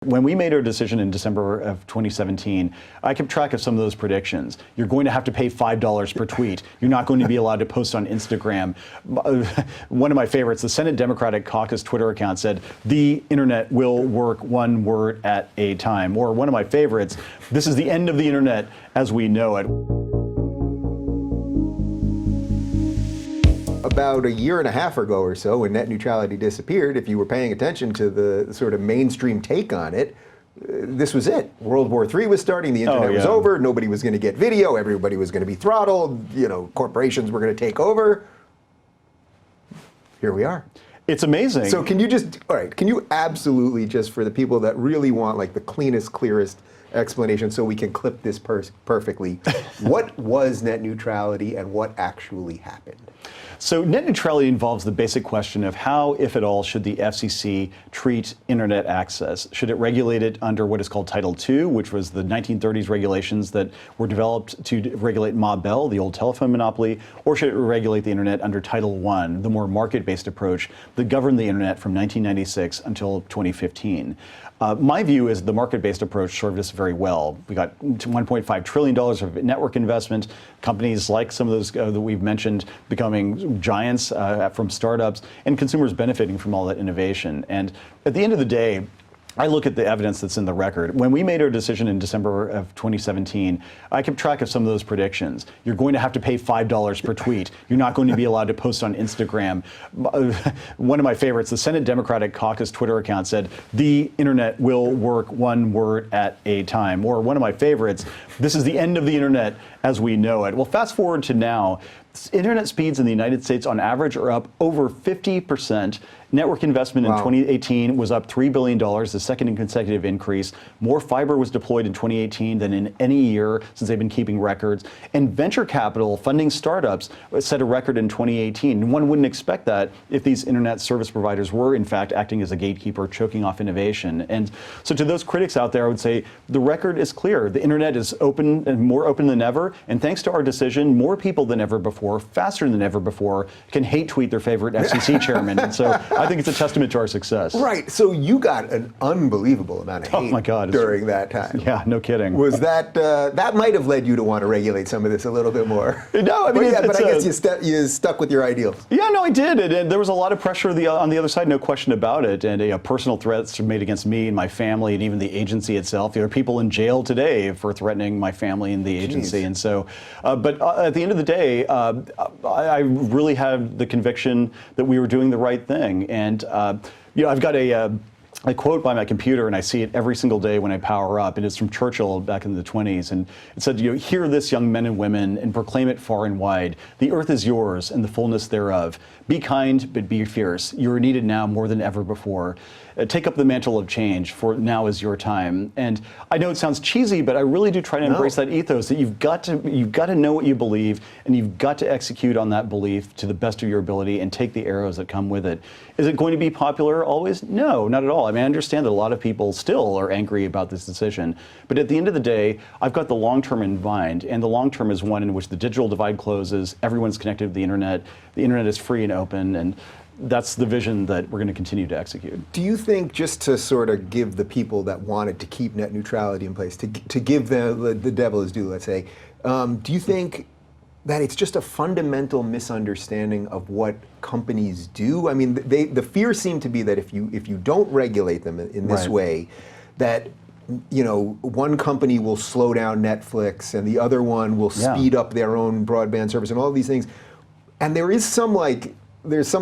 When we made our decision in December of 2017, I kept track of some of those predictions. You're going to have to pay $5 per tweet. You're not going to be allowed to post on Instagram. One of my favorites, the Senate Democratic Caucus Twitter account said, the internet will work one word at a time. Or one of my favorites, this is the end of the internet as we know it. About a year and a half ago or so, when net neutrality disappeared, if you were paying attention to the sort of mainstream take on it, this was it. World War III was starting, the internet was over, nobody was going to get video, everybody was going to be throttled, corporations were going to take over. Here we are. It's amazing. So can you just, all right, can you absolutely just, for the people that really want like the cleanest, clearest explanation so we can clip this perfectly, what was net neutrality and what actually happened? So net neutrality involves the basic question of how, if at all, should the FCC treat internet access? Should it regulate it under what is called Title II, which was the 1930s regulations that were developed to regulate Ma Bell, the old telephone monopoly, or should it regulate the internet under Title I, the more market-based approach that governed the internet from 1996 until 2015? My view is the market-based approach served us very well. We got $1.5 trillion of network investment, companies like some of those that we've mentioned becoming giants from startups, and consumers benefiting from all that innovation. And at the end of the day, I look at the evidence that's in the record. When we made our decision in December of 2017, I kept track of some of those predictions. You're going to have to pay $5 per tweet. You're not going to be allowed to post on Instagram. One of my favorites, the Senate Democratic Caucus Twitter account said, the internet will work one word at a time. Or one of my favorites, this is the end of the internet as we know it. Well, fast forward to now, internet speeds in the United States on average are up over 50%. Network investment in 2018 was up $3 billion, the second consecutive increase. More fiber was deployed in 2018 than in any year since they've been keeping records. And venture capital funding startups set a record in 2018. One wouldn't expect that if these internet service providers were, in fact, acting as a gatekeeper, choking off innovation. And so to those critics out there, I would say the record is clear. The internet is open and more open than ever. And thanks to our decision, more people than ever before, faster than ever before, can hate tweet their favorite FCC chairman. And so I think it's a testament to our success. Right. So you got an unbelievable amount of hate during that time. Yeah, no kidding. Was that that might have led you to want to regulate some of this a little bit more? No, I mean, but I guess you stuck with your ideals. Yeah, no, I did. And there was a lot of pressure on the other side, no question about it. And personal threats made against me and my family and even the agency itself. There are people in jail today for threatening my family and the agency. Jeez. And so, but at the end of the day, I really had the conviction that we were doing the right thing. And I've got a quote by my computer, and I see it every single day when I power up, and it's from Churchill back in the 20s, and it said, hear this, young men and women, and proclaim it far and wide. The earth is yours, and the fullness thereof. Be kind, but be fierce. You are needed now more than ever before. Take up the mantle of change, for now is your time. And I know it sounds cheesy, but I really do try to embrace that ethos that you've got to know what you believe, and you've got to execute on that belief to the best of your ability and take the arrows that come with it. Is it going to be popular always? No, not at all. I mean, I understand that a lot of people still are angry about this decision, but at the end of the day, I've got the long term in mind, and the long term is one in which the digital divide closes, everyone's connected to the internet is free and open, and that's the vision that we're going to continue to execute. Do you think, just to sort of give the people that wanted to keep net neutrality in place, to give the devil his due, let's say, do you think that it's just a fundamental misunderstanding of what companies do? I mean, the fear seemed to be that if you don't regulate them in this way, that one company will slow down Netflix and the other one will speed up their own broadband service and all these things. And there's some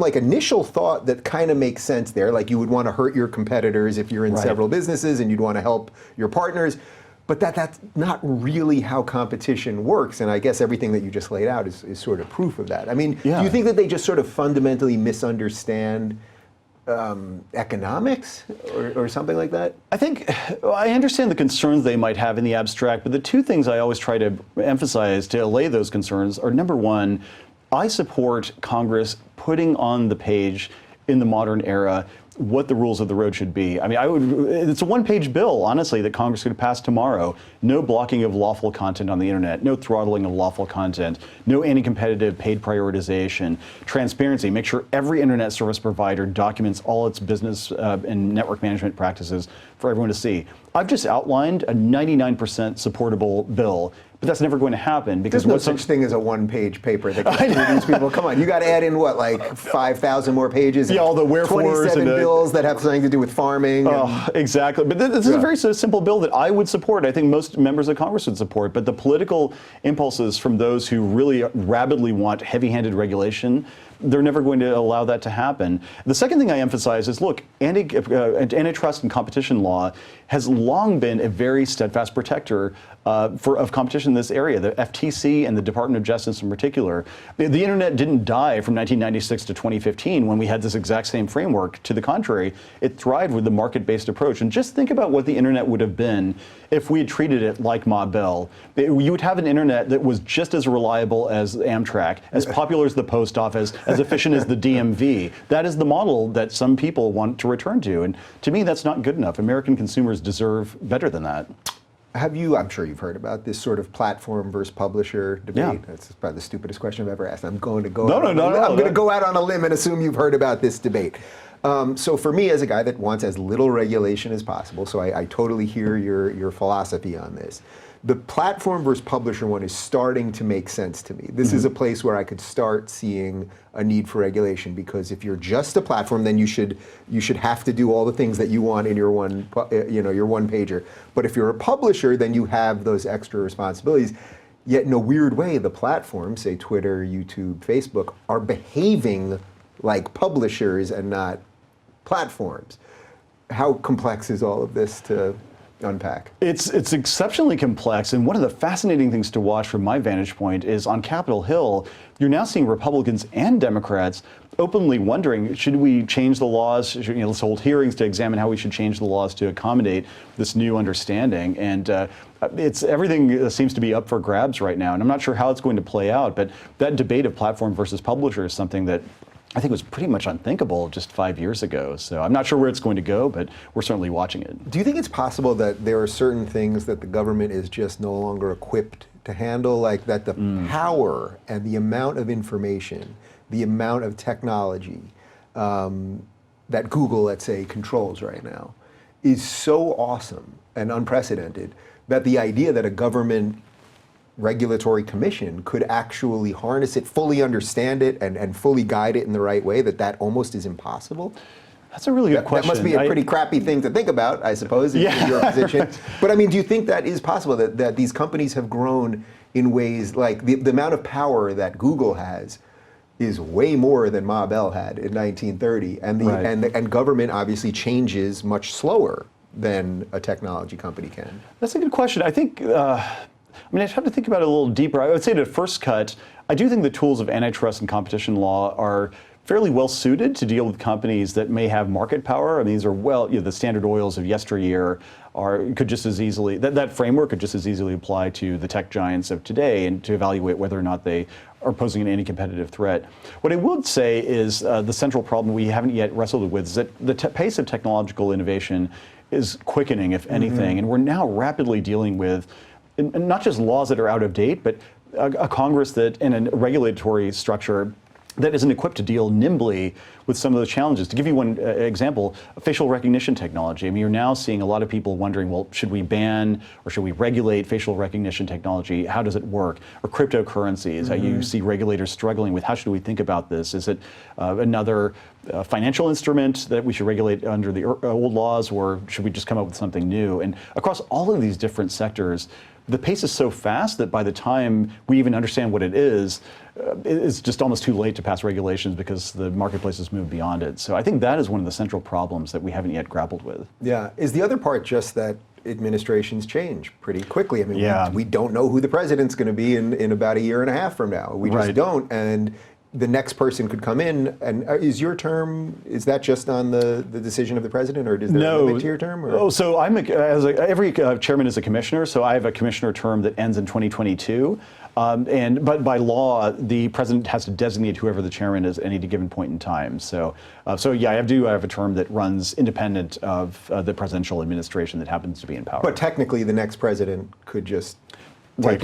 initial thought that kind of makes sense there, like you would want to hurt your competitors if you're in several businesses and you'd want to help your partners, but that's not really how competition works, and I guess everything that you just laid out is sort of proof of that. I mean, do you think that they just sort of fundamentally misunderstand economics or something like that? I understand the concerns they might have in the abstract, but the two things I always try to emphasize to allay those concerns are, number one, I support Congress putting on the page in the modern era what the rules of the road should be. I mean, it's a one-page bill, honestly, that Congress could pass tomorrow. No blocking of lawful content on the internet, no throttling of lawful content, no anti-competitive paid prioritization, transparency, make sure every internet service provider documents all its business and network management practices for everyone to see. I've just outlined a 99% supportable bill, but that's never going to happen because there's no such thing as a one-page paper that gets through these people. Come on, you got to add in what, like 5,000 more pages? Yeah, all the wherefores 27 bills that have something to do with farming. Exactly, but this is a very simple bill that I would support. I think most members of Congress would support, but the political impulses from those who really rabidly want heavy-handed regulation, they're never going to allow that to happen. The second thing I emphasize is, look, antitrust and competition law has long been a very steadfast protector of competition in this area. The FTC and the Department of Justice in particular. The internet didn't die from 1996 to 2015 when we had this exact same framework. To the contrary, it thrived with the market-based approach. And just think about what the internet would have been if we had treated it like Ma Bell. You would have an internet that was just as reliable as Amtrak, as popular as the post office, as efficient as the DMV. That is the model that some people want to return to. And to me, that's not good enough. American consumers deserve better than that. I'm sure you've heard about this sort of platform versus publisher debate. Yeah. That's probably the stupidest question I've ever asked. I'm going to go I'm going to go out on a limb and assume you've heard about this debate. So for me, as a guy that wants as little regulation as possible, so I totally hear your philosophy on this. The platform versus publisher one is starting to make sense to me. This is a place where I could start seeing a need for regulation, because if you're just a platform, then you should have to do all the things that you want in your one pager. But if you're a publisher, then you have those extra responsibilities. Yet in a weird way, the platforms, say Twitter, YouTube, Facebook, are behaving like publishers and not platforms. How complex is all of this to unpack? It's exceptionally complex, and one of the fascinating things to watch from my vantage point is on Capitol Hill, you're now seeing Republicans and Democrats openly wondering, should we change the laws? Let's hold hearings to examine how we should change the laws to accommodate this new understanding. And everything seems to be up for grabs right now, and I'm not sure how it's going to play out, but that debate of platform versus publisher is something that I think was pretty much unthinkable just 5 years ago. So I'm not sure where it's going to go, but we're certainly watching it. Do you think it's possible that there are certain things that the government is just no longer equipped to handle, like that the power and the amount of information, the amount of technology that Google, let's say, controls right now is so awesome and unprecedented that the idea that a government regulatory commission could actually harness it, fully understand it, and fully guide it in the right way, that almost is impossible? That's a really good question. That must be a pretty crappy thing to think about, I suppose, in your position. But I mean, do you think that is possible, that these companies have grown in ways like the amount of power that Google has is way more than Ma Bell had in 1930, and government obviously changes much slower than a technology company can? That's a good question. I think I'd have to think about it a little deeper. I would say, to first cut, I do think the tools of antitrust and competition law are fairly well suited to deal with companies that may have market power. I mean, these are the Standard Oils of yesteryear could just as easily, that framework could just as easily apply to the tech giants of today, and to evaluate whether or not they are posing an anti-competitive threat. What I would say is the central problem we haven't yet wrestled with is that the pace of technological innovation is quickening, if anything, and we're now rapidly dealing with not just laws that are out of date, but a Congress that, and a regulatory structure that isn't equipped to deal nimbly with some of those challenges. To give you one example, facial recognition technology. I mean, you're now seeing a lot of people wondering, well, should we ban or should we regulate facial recognition technology? How does it work? Or cryptocurrencies. You see regulators struggling with, how should we think about this? Is it another financial instrument that we should regulate under the old laws, or should we just come up with something new? And across all of these different sectors, the pace is so fast that by the time we even understand what it is, it's just almost too late to pass regulations because the marketplace has moved beyond it. So I think that is one of the central problems that we haven't yet grappled with. Yeah. Is the other part just that administrations change pretty quickly? I mean, we don't know who the president's going to be in about a year and a half from now. We just don't. And the next person could come in, and is your term, is that just on the decision of the president, or is there a limit to your term? Or? Oh, so every chairman is a commissioner, so I have a commissioner term that ends in 2022. But by law, the president has to designate whoever the chairman is at any given point in time. So yeah, I have a term that runs independent of the presidential administration that happens to be in power. But technically, the next president could just take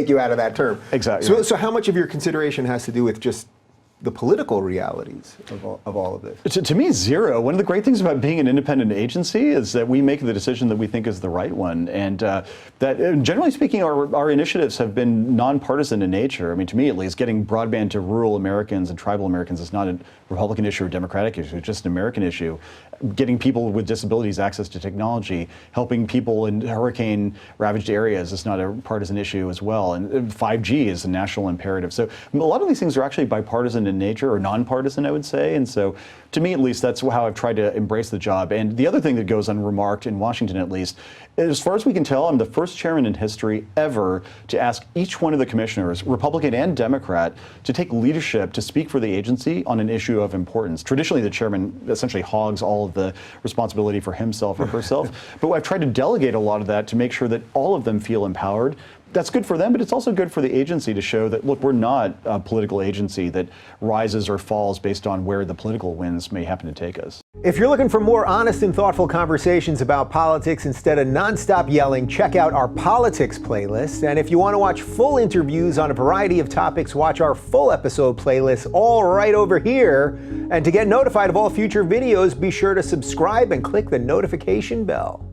you out of that term. Exactly. So how much of your consideration has to do with just the political realities of all of this? To me, zero. One of the great things about being an independent agency is that we make the decision that we think is the right one. And that, generally speaking, our initiatives have been nonpartisan in nature. I mean, to me at least, getting broadband to rural Americans and tribal Americans is not a Republican issue or Democratic issue, it's just an American issue. Getting people with disabilities access to technology, helping people in hurricane-ravaged areas is not a partisan issue as well. And 5G is a national imperative. So a lot of these things are actually bipartisan in nature, or nonpartisan, I would say. And so, to me at least, that's how I've tried to embrace the job. And the other thing that goes unremarked in Washington, at least, as far as we can tell, I'm the first chairman in history ever to ask each one of the commissioners, Republican and Democrat, to take leadership to speak for the agency on an issue of importance. Traditionally, the chairman essentially hogs all of the responsibility for himself or herself, but I've tried to delegate a lot of that to make sure that all of them feel empowered. That's good for them, but it's also good for the agency to show that, look, we're not a political agency that rises or falls based on where the political winds may happen to take us. If you're looking for more honest and thoughtful conversations about politics instead of nonstop yelling, check out our politics playlist. And if you want to watch full interviews on a variety of topics, watch our full episode playlist, all right over here. And to get notified of all future videos, be sure to subscribe and click the notification bell.